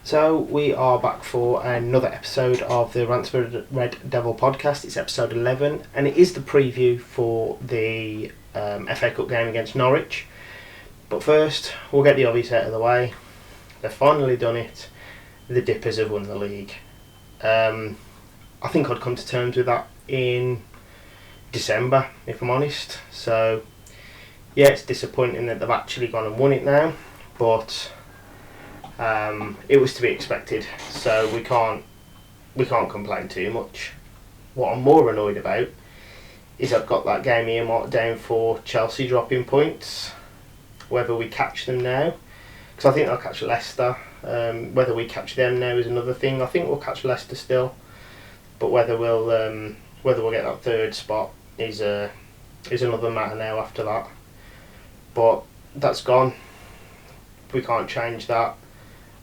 So we are back for another episode of the Ransford Red Devil podcast. It's episode 11 and it is the preview for the FA Cup game against Norwich. But first, we'll get the obvious out of the way. They've finally done it. The Dippers have won the league. I think I'd come to terms with that in December, if I'm honest. So, yeah, it's disappointing that they've actually gone and won it now. But it was to be expected, so we can't complain too much. What I'm more annoyed about is I've got that game earmarked down for Chelsea dropping points. Whether we catch them now, because I think they'll catch Leicester. Whether we catch them now is another thing. I think we'll catch Leicester still, but whether we'll get that third spot is another matter now after that. But that's gone. We can't change that.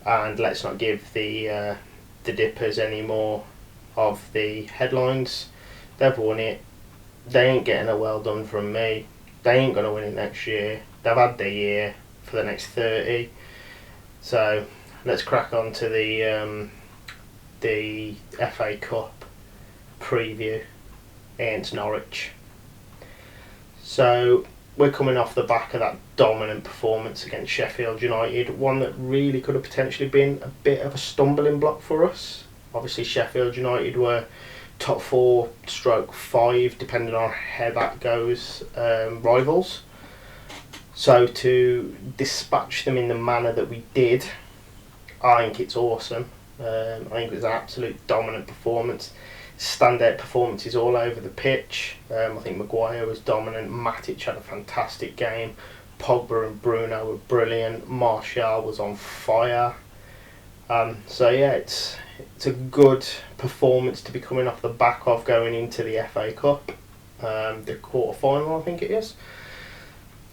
And let's not give the Dippers any more of the headlines. They've won it. They ain't getting a well done from me. They ain't going to win it next year. They've had their year for the next 30. So let's crack on to the FA Cup preview against Norwich. So we're coming off the back of that dominant performance against Sheffield United, one that really could have potentially been a bit of a stumbling block for us. Obviously Sheffield United were top 4/5, depending on how that goes, rivals. So to dispatch them in the manner that we did, I think it's awesome. I think it was an absolute dominant performance. Standout performances all over the pitch. I think Maguire was dominant. Matic had a fantastic game. Pogba and Bruno were brilliant. Martial was on fire. So yeah, it's a good performance to be coming off the back of going into the FA Cup, the quarter final I think it is.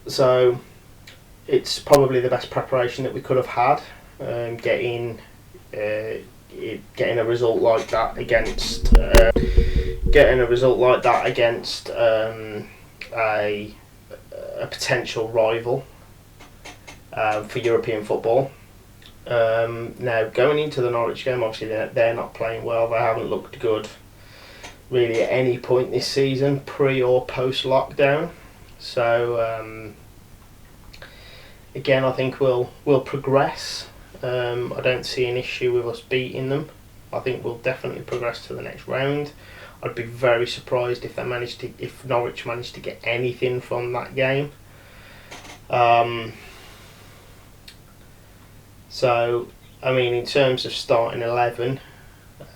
So it's probably the best preparation that we could have had. Getting a result like that against a potential rival for European football. Now going into the Norwich game, obviously they're not playing well. They haven't looked good really at any point this season, pre or post lockdown. So again, I think we'll progress. I don't see an issue with us beating them. I think we'll definitely progress to the next round. I'd be very surprised if Norwich managed to get anything from that game. So, I mean, in terms of starting 11,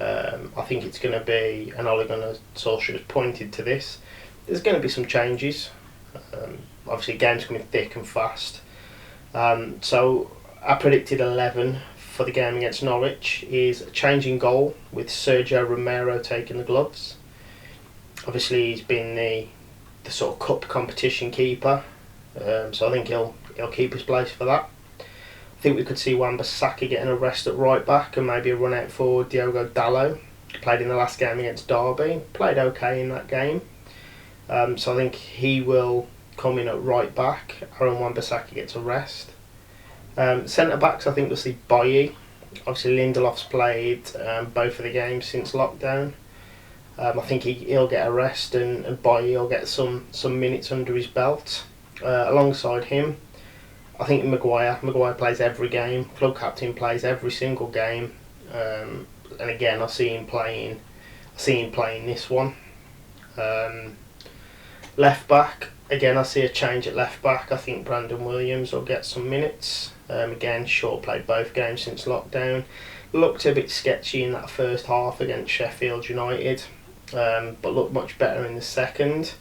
I think it's going to be, and Ole Gunnar Solskjaer has pointed to this, there's going to be some changes. Obviously, the game's coming thick and fast. So, I predicted 11 for the game against Norwich is a change in goal with Sergio Romero taking the gloves. Obviously he's been the sort of cup competition keeper, so I think he'll keep his place for that. I think we could see Wan-Bissaka getting a rest at right back and maybe a run out for Diogo Dalot. Played in the last game against Derby, played okay in that game. So I think he will come in at right back. Aaron Wan-Bissaka gets a rest. Centre backs, I think we'll see Bailly. Obviously Lindelof's played both of the games since lockdown. I think he'll get a rest and Bailly will get some minutes under his belt. Alongside him, I think Maguire plays every game. Club captain plays every single game. And again, I see him playing this one. Left back, again I see a change at left back. I think Brandon Williams will get some minutes. Again, Shaw played both games since lockdown. Looked a bit sketchy in that first half against Sheffield United, but looked much better in the second.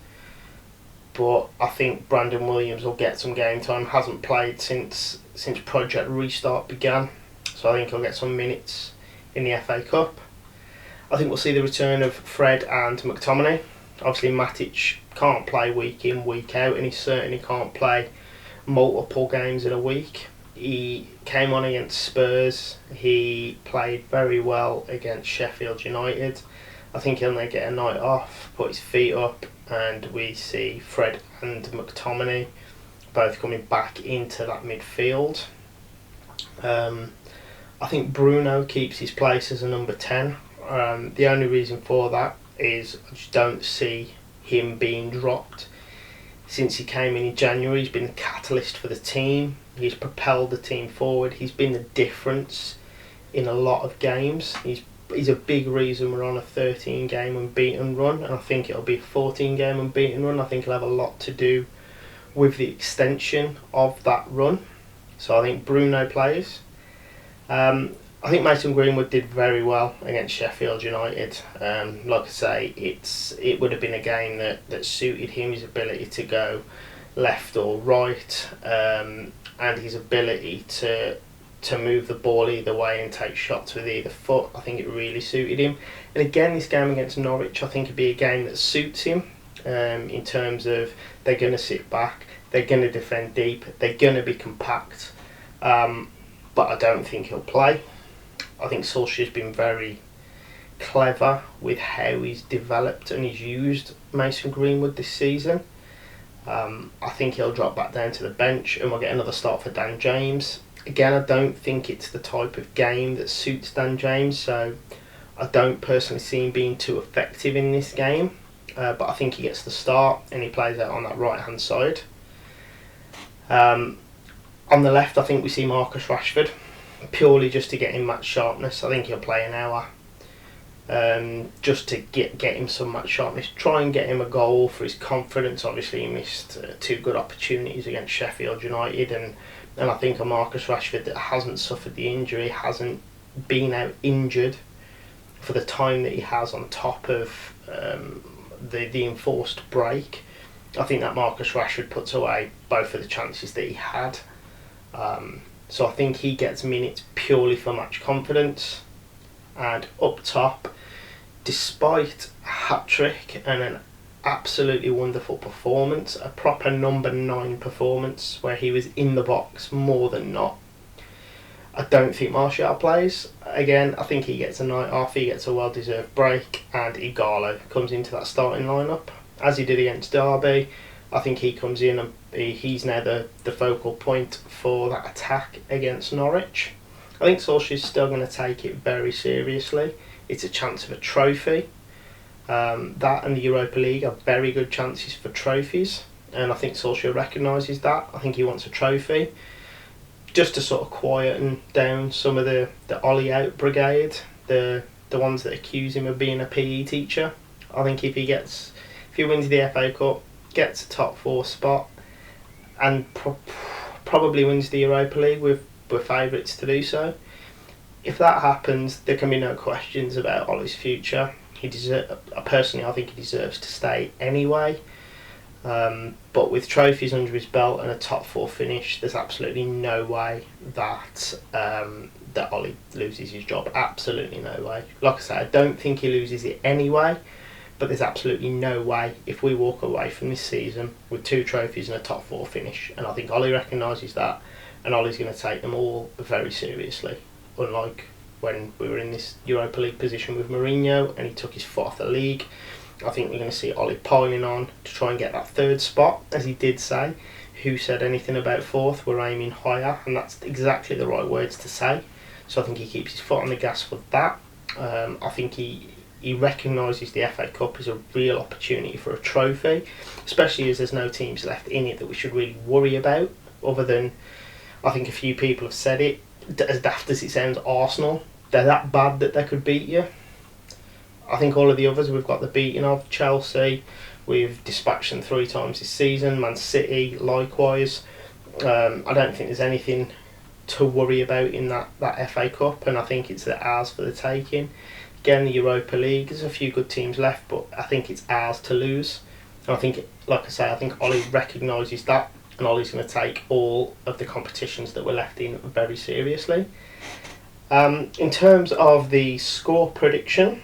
But I think Brandon Williams will get some game time. Hasn't played since Project Restart began, so I think he'll get some minutes in the FA Cup. I think we'll see the return of Fred and McTominay. Obviously Matic can't play week in, week out, and he certainly can't play multiple games in a week. He came on against Spurs. He played very well against Sheffield United. I think he'll now get a night off, put his feet up, and we see Fred and McTominay both coming back into that midfield. I think Bruno keeps his place as a number 10. The only reason for that is I just don't see him being dropped. Since he came in January, he's been the catalyst for the team. He's propelled the team forward. He's been the difference in a lot of games. He's a big reason we're on a 13-game unbeaten run, and I think it'll be a 14-game unbeaten run. I think it'll have a lot to do with the extension of that run. So I think Bruno plays. I think Mason Greenwood did very well against Sheffield United. Like I say, it would have been a game that suited him, his ability to go left or right, and his ability to move the ball either way and take shots with either foot. I think it really suited him. And again, this game against Norwich, I think it'd be a game that suits him in terms of they're going to sit back, they're going to defend deep, they're going to be compact, but I don't think he'll play. I think Solskjaer's been very clever with how he's developed and he's used Mason Greenwood this season. I think he'll drop back down to the bench and we'll get another start for Dan James. Again, I don't think it's the type of game that suits Dan James, so I don't personally see him being too effective in this game. But I think he gets the start and he plays out on that right hand side. On the left, I think we see Marcus Rashford, purely just to get him match sharpness. I think he'll play an hour just to get him some match sharpness, try and get him a goal for his confidence. Obviously he missed 2 good opportunities against Sheffield United, and I think a Marcus Rashford that hasn't suffered the injury, hasn't been out injured for the time that he has on top of the enforced break. I think that Marcus Rashford puts away both of the chances that he had. So I think he gets minutes purely for match confidence. And up top, despite a hat-trick and an absolutely wonderful performance, a proper number 9 performance where he was in the box more than not, I don't think Martial plays. Again, I think he gets a night off, he gets a well-deserved break, and Igalo comes into that starting lineup, as he did against Derby. I think he comes in and he's now the focal point for that attack against Norwich. I think Solskjaer's still going to take it very seriously. It's a chance of a trophy. That and the Europa League are very good chances for trophies, and I think Solskjaer recognises that. I think he wants a trophy, just to sort of quieten down some of the Ollie out brigade, the ones that accuse him of being a PE teacher. I think if he wins the FA Cup, gets a top 4 spot, and probably wins the Europa League, we're favourites to do so. If that happens, there can be no questions about Ollie's future. Personally, I think he deserves to stay anyway. But with trophies under his belt and a top 4 finish, there's absolutely no way that Ollie loses his job. Absolutely no way. Like I said, I don't think he loses it anyway, but there's absolutely no way if we walk away from this season with 2 trophies and a top 4 finish. And I think Ollie recognises that, and Ollie's going to take them all very seriously. Unlike when we were in this Europa League position with Mourinho and he took his foot off the league, I think we're going to see Ollie piling on to try and get that 3rd spot, as he did say. Who said anything about 4th? We're aiming higher, and that's exactly the right words to say. So I think he keeps his foot on the gas for that. I think he recognises the FA Cup is a real opportunity for a trophy, especially as there's no teams left in it that we should really worry about, other than, I think a few people have said it, as daft as it sounds, Arsenal. They're that bad that they could beat you. I think all of the others we've got the beating of. Chelsea, we've dispatched them 3 times this season. Man City, likewise. I don't think there's anything to worry about in that FA Cup, and I think it's ours for the taking. Again, the Europa League, there's a few good teams left, but I think it's ours to lose. And I think, like I say, I think Ollie recognises that, and Ollie's going to take all of the competitions that we're left in very seriously. In terms of the score prediction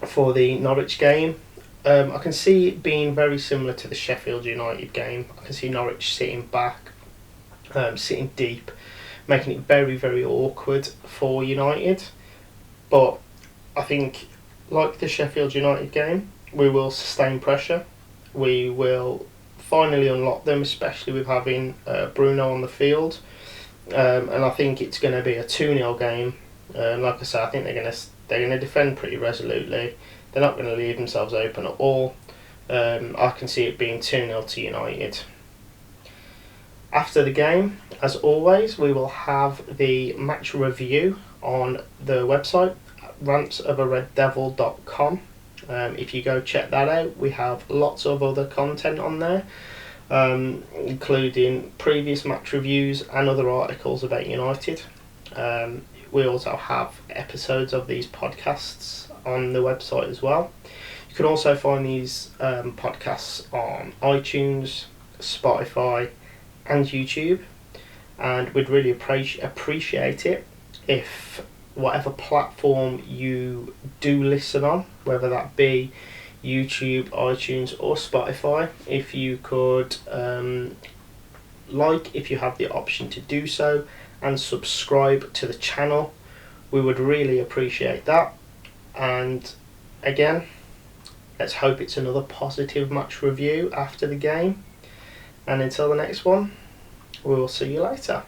for the Norwich game, I can see it being very similar to the Sheffield United game. I can see Norwich sitting back, sitting deep, making it very, very awkward for United. But I think, like the Sheffield United game, we will sustain pressure. We will finally unlock them, especially with having Bruno on the field. and I think it's going to be a 2-0 game. Like I said, I think they're gonna defend pretty resolutely. They're not going to leave themselves open at all. I can see it being 2-0 to United. After the game, as always, we will have the match review on the website, rantsofareddevil.com. If you go check that out, we have lots of other content on there, including previous match reviews and other articles about United. We also have episodes of these podcasts on the website as well. You can also find these podcasts on iTunes, Spotify and YouTube, and we'd really appreciate it if whatever platform you do listen on, whether that be YouTube, iTunes or Spotify, if you could if you have the option to do so, and subscribe to the channel. We would really appreciate that. And again, let's hope it's another positive match review after the game. And until the next one, we will see you later.